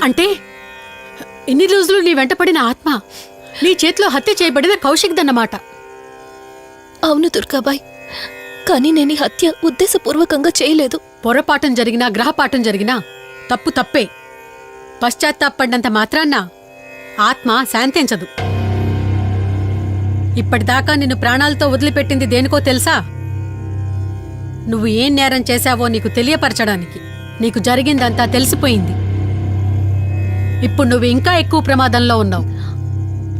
అంటే ఇన్ని రోజులు నీ వెంటపడిన ఆత్మ నీ చేతిలో హత్య చేయబడిన కౌశిక్ దన్నమాట. అవును దుర్గాబాయ్, కానీ నేను ఈ హత్య ఉద్దేశపూర్వకంగా చేయలేదు. పొరపాఠం జరిగినా గ్రహపాఠం జరిగినా తప్పు తప్పే. పశ్చాత్తాపడినంత మాత్రాన్న ఆత్మ శాంతించదు. ఇప్పటిదాకా నిన్ను ప్రాణాలతో వదిలిపెట్టింది దేనికో తెలుసా? నువ్వు ఏం నేరం చేశావో నీకు తెలియపరచడానికి. నీకు జరిగిందంతా తెలిసిపోయింది. ఇప్పుడు నువ్వు ఇంకా ఎక్కువ ప్రమాదంలో ఉన్నావు.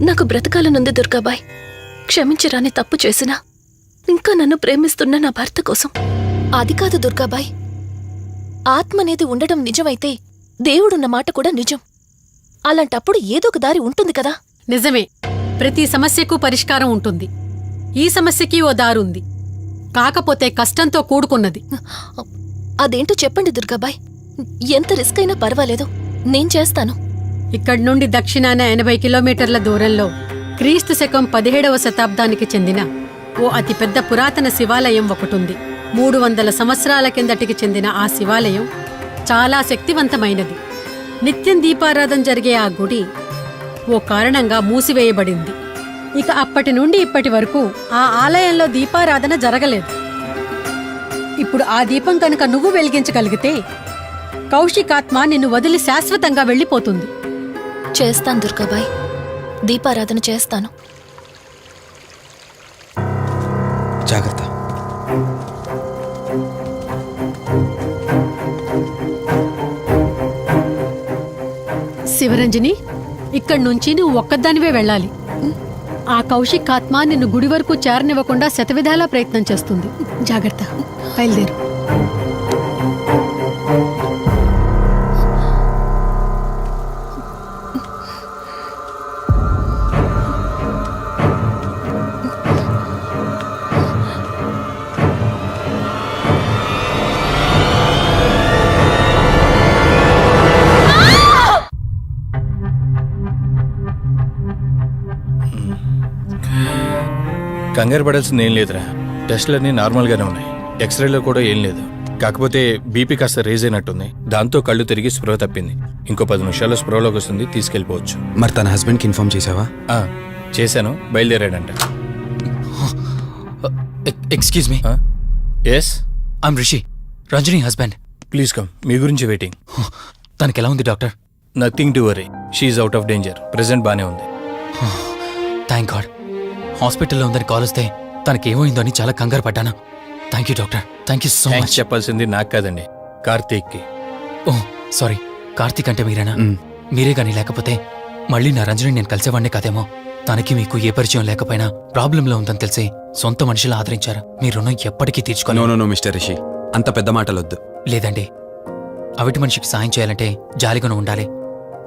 నాకు బ్రతకాలనుంది దుర్గాబాయ్. క్షమించరాని తప్పు చేసినా ఇంకా నన్ను ప్రేమిస్తున్న నా భర్త కోసం. అది కాదు దుర్గాబాయ్, ఆత్మ అనేది ఉండడం నిజమైతే దేవుడున్న మాట కూడా నిజం. అలాంటప్పుడు ఏదో ఒక దారి ఉంటుంది కదా. నిజమే, ప్రతి సమస్యకు పరిష్కారం ఉంటుంది. ఈ సమస్యకి ఓ దారుంది, కాకపోతే కష్టంతో కూడుకున్నది. అదేంటో చెప్పండి దుర్గాబాయ్. ఎంత రిస్క్ అయినా పర్వాలేదు, నేను చేస్తాను. ఇక్కడి నుండి దక్షిణాన 80 కిలోమీటర్ల దూరంలో క్రీస్తు శకం 17వ శతాబ్దానికి చెందిన ఓ అతిపెద్ద పురాతన శివాలయం ఒకటుంది. 300 సంవత్సరాల కిందటికి చెందిన ఆ శివాలయం చాలా శక్తివంతమైనది. నిత్యం దీపారాధన జరిగే ఆ గుడి ఓ కారణంగా మూసివేయబడింది. ఇక అప్పటి నుండి ఇప్పటి వరకు ఆ ఆలయంలో దీపారాధన జరగలేదు. ఇప్పుడు ఆ దీపం కనుక నువ్వు వెలిగించగలిగితే కౌశికాత్మ నిన్ను వదిలి శాశ్వతంగా వెళ్ళిపోతుంది. చేస్తాను దుర్గాబాయ్, దీపారాధన చేస్తాను. జాగ్రత్త. శివరంజని, ఇక్కడి నుంచి నువ్వు ఒక్కదానివే వెళ్ళాలి. ఆ కౌశిక్ ఆత్మ నిన్ను గుడి వరకు చేరనివ్వకుండా శతవిధాలా ప్రయత్నం చేస్తుంది. జాగ్రత్త, బయలుదేరు. కంగారు పడాల్సింది ఏం లేదురా. టెస్టులన్నీ నార్మల్గానే ఉన్నాయి. ఎక్స్రేలో కూడా ఏం లేదు. కాకపోతే బీపీ కాస్త రేజ్ అయినట్టుంది. దాంతో కళ్ళు తిరిగి స్పృహ తప్పింది. ఇంకో 10 నిమిషాల్లో స్పృహలోకి వస్తుంది, తీసుకెళ్ళిపోవచ్చు. మరి తన హస్బెండ్కి ఇన్ఫార్మ్ చేసావా? చేశాను, బయలుదేరాడంట. Excuse me. Yes, I'm Rishi, Ranjani husband. Please come. మీ గురించి వెయిటింగ్. తనకి ఎలా ఉంది doctor? Nothing to worry, she's out of danger. Present బానే ఉంది. Thank God. హాస్పిటల్లో ఉందని కాల్ వస్తే తనకేమైందో అని చాలా కంగారు పడ్డాను. Thank you doctor, thank you so much. చెప్పాల్సింది నాకు కాదండి, కార్తీక్కి. ఓ సారీ, కార్తీక్ అంటే మీరేనా? మీరే గానీ లేకపోతే మళ్ళీ నా రంజని నేను కలిసేవాడినే కాదేమో. తనకి మీకు ఏ పరిచయం లేకపోయినా ప్రాబ్లంలో ఉందని తెలిసి సొంత మనుషులు ఆదరించారు. మీ రుణం ఎప్పటికీ తీర్చుకోను. నో మిస్టర్ రిషి, అంత పెద్ద మాటలొద్దు. లేదండి, అవిటి మనిషికి సాయం చేయాలంటే జాలిగుణం ఉండాలి.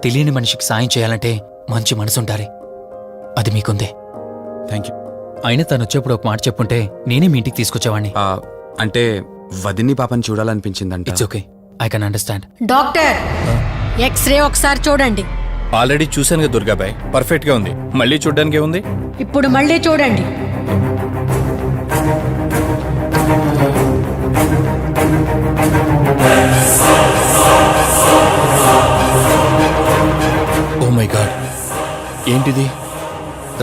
తెలియని మనిషికి సాయం చేయాలంటే మంచి మనసు ఉండాలి. అది మీకుందే. Thank you. అయినా తను వచ్చేప్పుడు ఒక మాట చెప్పుంటే నేనే మీ ఇంటికి తీసుకొచ్చేవాడిని. అంటే వదిన్ని పాపని చూడాలనిపించిందంట. It's okay, I can understand. Doctor, xray ఒకసారి చూడండి. ఆల్రెడీ చూశాను కదా దుర్గాబాయ్, పర్ఫెక్ట్ గా ఉంది. మళ్ళీ చూడ్డానికి ఏముంది? ఇప్పుడు మళ్ళీ చూడండి. ఓ మై గాడ్, ఏంటిది?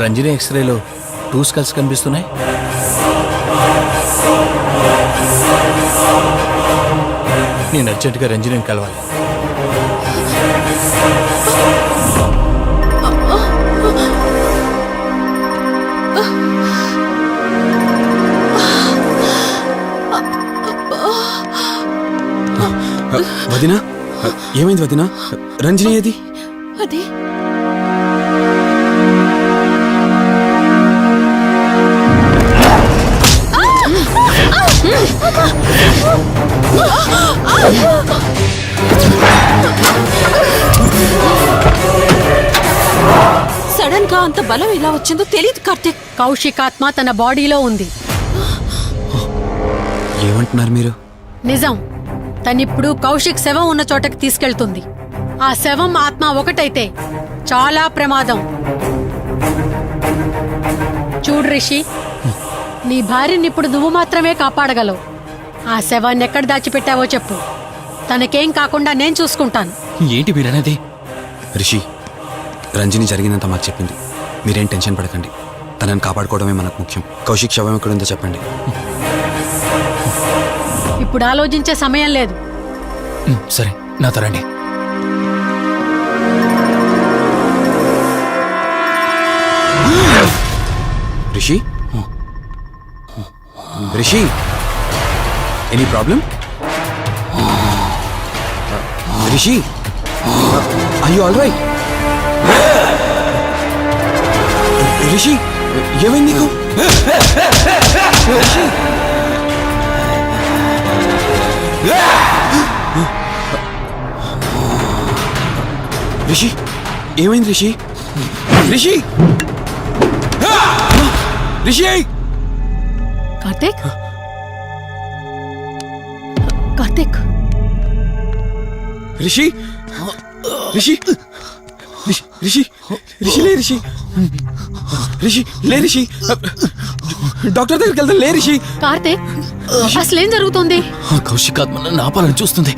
రంజని ఎక్స్రేలో 2 స్కల్స్ కనిపిస్తున్నాయి. నేను అర్జెంటుగా రంజనిని కలవాలి. వదినా, ఏమైంది వదినా? రంజని ఏది? అది సడన్ గా అంత బలం ఎలా వచ్చిందో తెలియదు కార్తీక్. కౌశికాత్మ తన బాడీలో ఉంది. ఏమంటున్నారు మీరు? నిజం. తనిప్పుడు కౌశిక్ శవం ఉన్న చోటకి తీసుకెళ్తుంది. ఆ శవం ఆత్మ ఒకటైతే చాలా ప్రమాదం. చూడు రిషి, నీ భార్యనిప్పుడు నువ్వు మాత్రమే కాపాడగలవు. ఆ శవాన్ని ఎక్కడ దాచిపెట్టావో చెప్పు. తనకేం కాకుండా నేను చూసుకుంటాను. ఏంటి మీరనేది? రిషి, రంజిని జరిగిందంతా మాకు చెప్పింది. మీరేం టెన్షన్ పడకండి. తనని కాపాడుకోవడమే మనకు ముఖ్యం. కౌశిక్ శవం ఎక్కడుందో చెప్పండి. ఇప్పుడు ఆలోచించే సమయం లేదు. సరే, నాతో రండి. Rishi, Rishi, any problem? Rishi, are you all right? Rishi, ఏమైంది నీకు? రిషి, రిషి, ఏమైంది రిషి? రిషి, రిషి, కార్తీక్, కార్తీక్, రిషి, రిషి, రిషి, రిషి, లే రిషి, రిషి, లే రిషి, డాక్టర్ దగ్గరికి వెళ్తాం. లే రిషి. కార్తీక్, అసలేం జరుగుతుంది? ఆ కౌశిక్ ఆత్మ నన్ను ఆపాలని చూస్తుంది.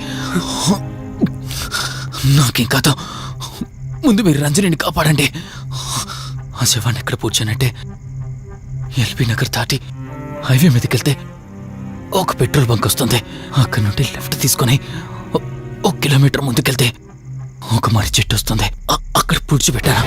నాకేం కాదు. ముందు మీరు రంజనిని కాపాడండి. ఆ శవాన్ని ఎక్కడ పూడ్చానంటే ఎల్బీ నగర్ దాటి హైవే మీదకి వెళ్తే ఒక పెట్రోల్ బంక్ వస్తుంది. అక్కడ నుండి లెఫ్ట్ తీసుకొని 1 కిలోమీటర్ ముందుకెళ్తే ఒక మర్రి చెట్టు వస్తుంది. అక్కడ పూడ్చిపెట్టాను.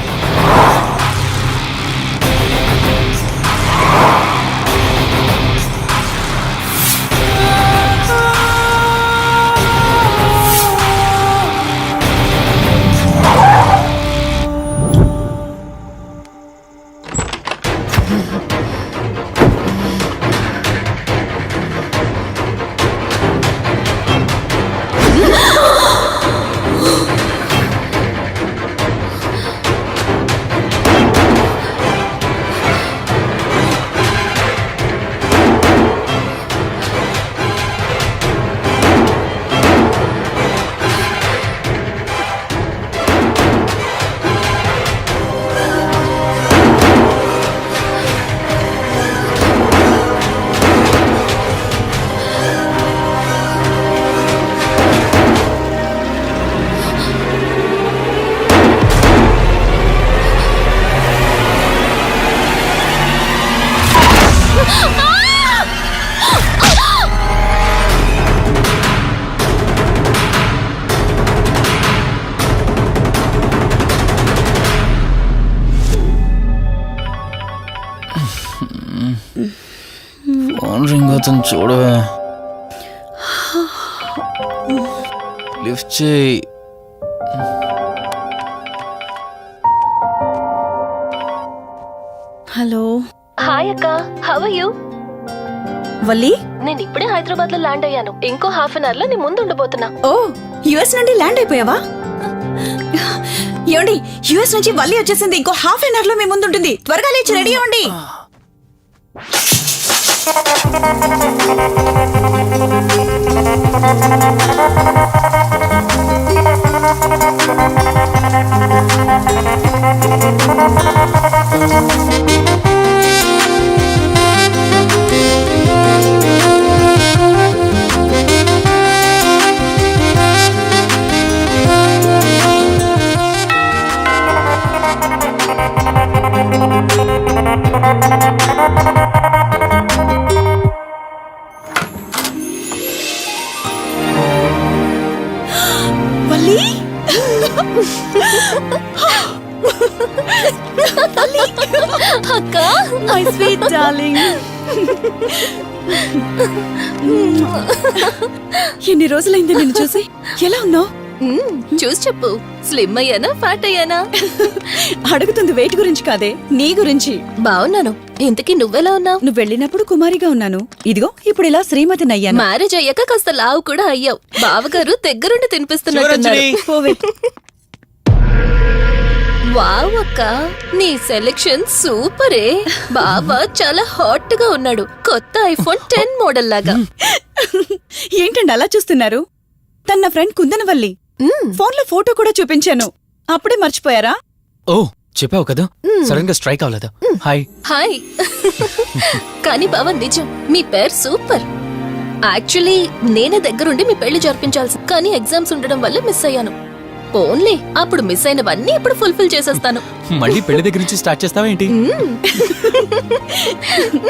ఫోన్ రింగ్ అవుతుంది, చూడవే. లిఫ్ట్ చేయి. హలో. హాయ్ అక్క, హౌ ఆర్ యు? వల్లి, నేను ఇప్పుడే హైదరాబాద్ లో ల్యాండ్ అయ్యాను. ఇంకో హాఫ్ అన్ అవర్ లో నీ ముందు ఉండబోతున్నా. ఓ యుఎస్ నుండి ల్యాండ్ అయిపోయావా? ఏమండి, యుఎస్ నుంచి వల్లి వచ్చేసింది. ఇంకో హాఫ్ అన్ అవర్ లో మీ ముందు ఉంటుంది. త్వరగా లేచి రెడీ అవ్వండి. వల్లి, అక్క, మై స్వీట్ డార్లింగ్. ఎన్ని రోజులైంది నిన్ను చూసి. ఎలా ఉన్నావు? చూసి చెప్పు. స్లిమ్ అయ్యానా, ఫ్యాట్ అయ్యానా? అడుగుతుంది వెయిట్ గురించి కాదే, నీ గురించి. బాగున్నాను. ఇంతకీ నువ్వెలా ఉన్నావు? నువ్వు వెళ్ళినప్పుడు కుమారిగా ఉన్నాను. ఇదిగో ఇప్పుడు ఇలా శ్రీమతిని అయ్యాను. మ్యారేజ్ అయ్యాక కాస్త లావు కూడా అయ్యావు. బావగారు దగ్గరుండి తినిపిస్తున్నట్టున్నారు. పోవే. వావ్ అక్క, నీ సెలెక్షన్ సూపరే. బావ చాలా హాట్ గా ఉన్నాడు. కొత్త ఐఫోన్ 10 మోడల్ లాగా. ఏంటండి అలా చూస్తున్నారు? తన ఫ్రెండ్ కుందనవల్లి. ఫోన్ లో ఫోటో కూడా చూపించాను. అప్పుడే మర్చిపోయారా? ఓ, చెప్పావు కదా, సడన్ గా స్ట్రైక్ అవ్వలేదు. హాయ్. హాయ్. కానీ బావ నిజం, మీ పేరు సూపర్. యాక్చువల్లీ నేనే దగ్గరుండి మీ పెళ్లి జరిపించాల్సి, కానీ ఎగ్జామ్స్ ఉండడం వల్ల మిస్ అయ్యాను. పోన్లే, అప్పుడు మిస్ అయినవన్నీ ఇప్పుడు ఫుల్ఫిల్ చేసేస్తాను. మళ్ళీ పెళ్లి దగ్గర నుంచి స్టార్ట్ చేస్తావా ఏంటి?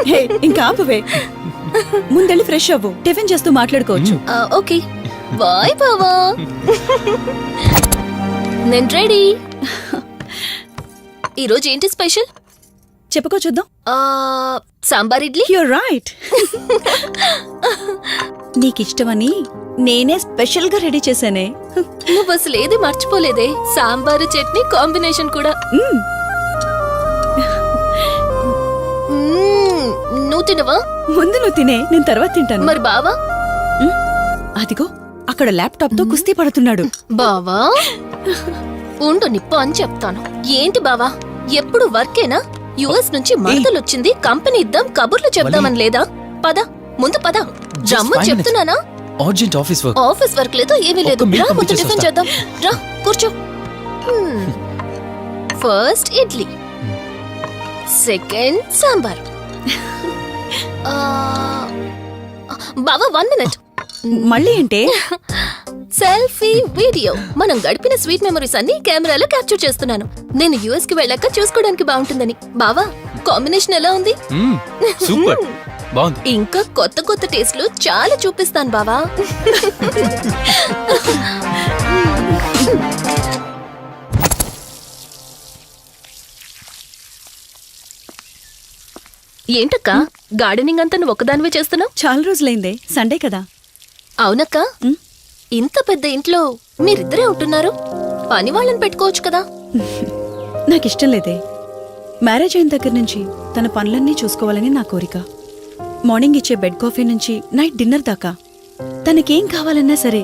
హే, ఇంకా ఆపువే. ముందెళ్ళి ఫ్రెష్ అవ్వు, టిఫిన్ చేస్తూ మాట్లాడుకోవచ్చు. ఓకే బాయ్ బావా. నేను రెడీ. ఈరోజు ఏంటి స్పెషల్? చెప్పుకో చూద్దాం. సాంబార్ ఇడ్లీ. You're right. నీకిష్టమని నేనే స్పెషల్ గా రెడీ చేశానే. నువ్వు అసలు ఏది మర్చిపోలేదే, సాంబారు చట్నీ కాంబినేషన్ కూడా. నువ్వు తినవా? ముందు నువ్వు తినే, నేను తర్వాత తింటాను. మరి బావా? అదిగో అక్కడ ల్యాప్టాప్ తో కుస్తీ పడుతున్నాడు. బావా ఉండు, నిప్పు అని చెప్తాను. ఏంటి బావా, ఎప్పుడు వర్కేనా? యుఎస్ నుంచి మరదలొచ్చింది, కంపెనీ ఇద్దాం, కబుర్లు చెప్దామని లేదా? పద ముందు పద. రమ్మని చెప్తున్నానా? Urgent office work. Office work లేదు, ఏమీ లేదు. ఒక్క మీల్ రా ముందు పంపించేసి టిఫిన్ వస్తా. చేద్దాం. రా కూర్చో. First idli, second sambar. బావా 1 మినిట్. మళ్ళీ అంటే సెల్ఫీ వీడియో. మనం గడిపిన స్వీట్ మెమరీస్ అన్ని కెమెరాలో క్యాప్చర్ చేస్తున్నాను. నేను యుఎస్ కి వెళ్ళాక చూసుకోవడానికి బాగుంటుందని. బావా కాంబినేషన్ ఎలా ఉంది? సూపర్, బాగుంది. ఇంకా కొత్త కొత్త టేస్ట్లు చాలా చూపిస్తాను బావా. ఏంటక్క గార్డెనింగ్ అంతా నువ్వు ఒకదానివే చేస్తున్నావు? చాలా రోజులైందే, సండే కదా. అవునక్క, ఇంత పెద్ద ఇంట్లో మీరిద్దరే ఉంటున్నారు, పని వాళ్ళని పెట్టుకోవచ్చు కదా. నాకిష్టం లేదే. మ్యారేజ్ అయిన దగ్గర నుంచి తన పనులన్నీ చూసుకోవాలని నా కోరిక. మార్నింగ్ ఇచ్చే బెడ్ కాఫీ నుంచి నైట్ డిన్నర్ దాకా తనకేం కావాలన్నా సరే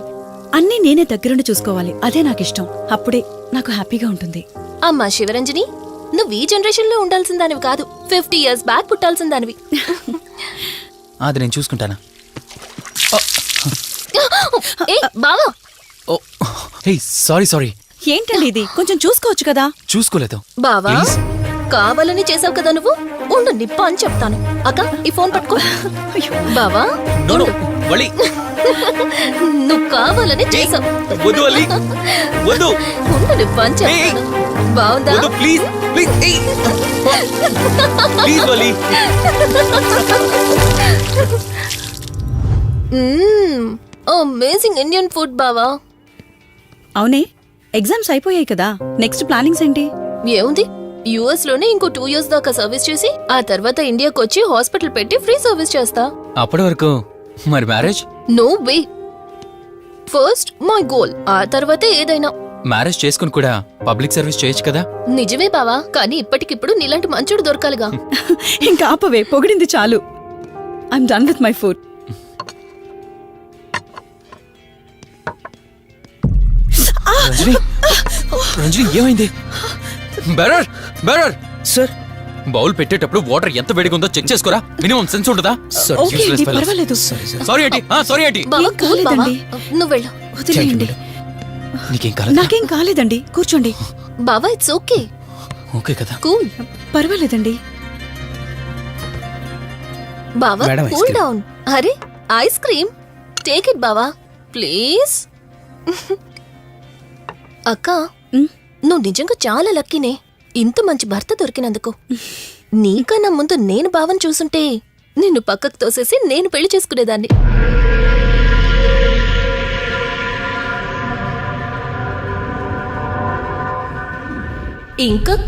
అన్నీ నేనే దగ్గరుండి చూసుకోవాలి. అదే నాకిష్టం. అప్పుడే నాకు హ్యాపీగా ఉంటుంది. అమ్మా శివరంజని, నువ్వు ఈ జనరేషన్ లో ఉండాల్సిన దానివి కాదు, 50 years బ్యాక్ పుట్టాల్సిన దానివి. అది నేను చూసుకుంటానా? ఏ బావా, ఓ హే, సారీ. ఏంటండి ఇది, కొంచెం చూసుకోవచ్చు కదా. చూసుకోలేదు. బావా Please. కావాలని చేసావు కదా నువ్వు. ఉండు నిప్ప అని చెప్తాను. అక్క ఈ ఫోన్ పట్టుకో. బావా వలి, నువ్వు కావాలని చేసావు. వద్దు వలి, వద్దు. ఉండు నిప్ప అని చెప్తాను. బావుందా? వద్దు, ప్లీజ్ ప్లీజ్ వలి. అమేజింగ్ ఇండియన్ ఫుడ్ బావా. అవునే, ఎగ్జామ్స్ అయిపోయాయి కదా. నెక్స్ట్ ప్లానింగ్స్ ఏంటి? ఏముంది, యుఎస్ లోనే ఇంకో 2 years దాకా సర్వీస్ చేసి ఆ తర్వాత ఇండియాకి వచ్చి హాస్పిటల్ పెట్టి ఫ్రీ సర్వీస్ చేస్తా. అప్పటి వరకు మరి marriage? No way. First my goal, ఆ తర్వాతే ఏదైనా. మ్యారేజ్ చేసుకుని కూడా పబ్లిక్ సర్వీస్ చేయొచ్చు కదా. నిజమే బావా, కానీ ఇప్పటికిప్పుడు నీలాంటి మంచుడు దొరకాలిగా. ఇంకా ఆపవే, పొగిడింది చాలు. I'm done with my food. Ranjani ఏమైంది? బెరర్ సార్, బౌల్ పెట్టేటప్పుడు వాటర్ ఎంత వేడిగా ఉందో చెక్ చేసుకోరా. మినిమం సెన్స్ ఉండదా? ఓకే అండి, పర్వాలేదు. Sorry aunty. బావా, ఏం కూల్ బావా. కాలేదండి. నువ్వు వెళ్ళు. వదిలేయండి. నీకేం కాలేదు? నాకేం కాలేదండి, కూర్చోండి. బావా ఇట్స్ ఓకే. ఓకే కదా. కూల్. పర్వాలేదండి. బావా కూల్ డౌన్. అరే ఐస్ క్రీమ్, టేక్ ఇట్ బావా ప్లీజ్. అక్క నువ్వు నిజంగా చాలా లక్కీనే, ఇంత మంచి భర్త దొరికినందుకు. నీకన్నా ముందు నేను బావని చూసుంటే నిన్ను పక్కకు తోసేసి నేను పెళ్లి చేసుకునేదాన్ని. ఇంకా